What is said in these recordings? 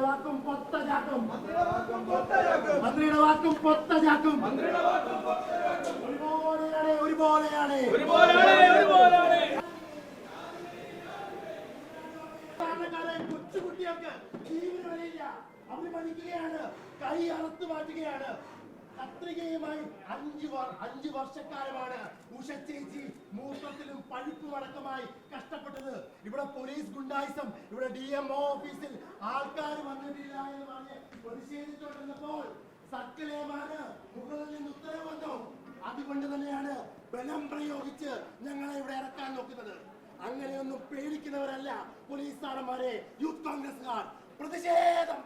വാക്കും പൊത്തജാക്കും മന്ത്രിയുടെ വാക്കും പൊത്തജാക്കും ഒരുപോലെയാണ് കൊച്ചുകുട്ടികൾക്ക് ജീവന് വിലയില്ല. അവര് മരിക്കുകയാണ്, കൈ അറുത്തു മാറ്റുകയാണ്. കത്രികയുമായി 5 വർഷക്കാലമാണ് ഉഷ ചേച്ചി മൂത്രത്തിലും പഴുപ്പുമടക്കമായി കഷ്ടപ്പെട്ടത്. ഇവിടെ പോലീസ് ഗുണ്ടായിസം, ഇവിടെ DMO ഓഫീസിൽ ആൾക്കാർ വന്നിട്ടില്ല എന്ന് പറഞ്ഞ് പ്രതിഷേധിച്ചുകൊണ്ടിരുന്നപ്പോൾ സർക്കിളേമാണ് മുകളിൽ നിന്ന് ഉത്തരവ് വന്നു. അതുകൊണ്ട് തന്നെയാണ് ബലം പ്രയോഗിച്ച് ഞങ്ങളെ ഇവിടെ ഇറക്കാൻ നോക്കുന്നത്. അങ്ങനെയൊന്നും പേടിക്കുന്നവരല്ല പോലീസ് സാറന്മാരെ, യൂത്ത് കോൺഗ്രസ്സുകാർ. പ്രതിഷേധം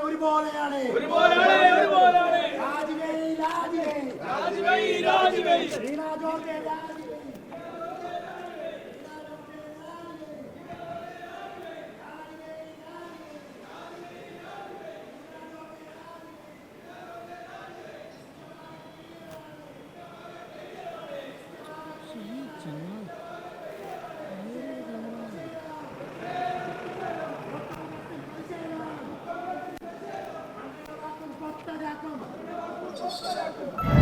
ഒരുപോലെയാണ് Stop!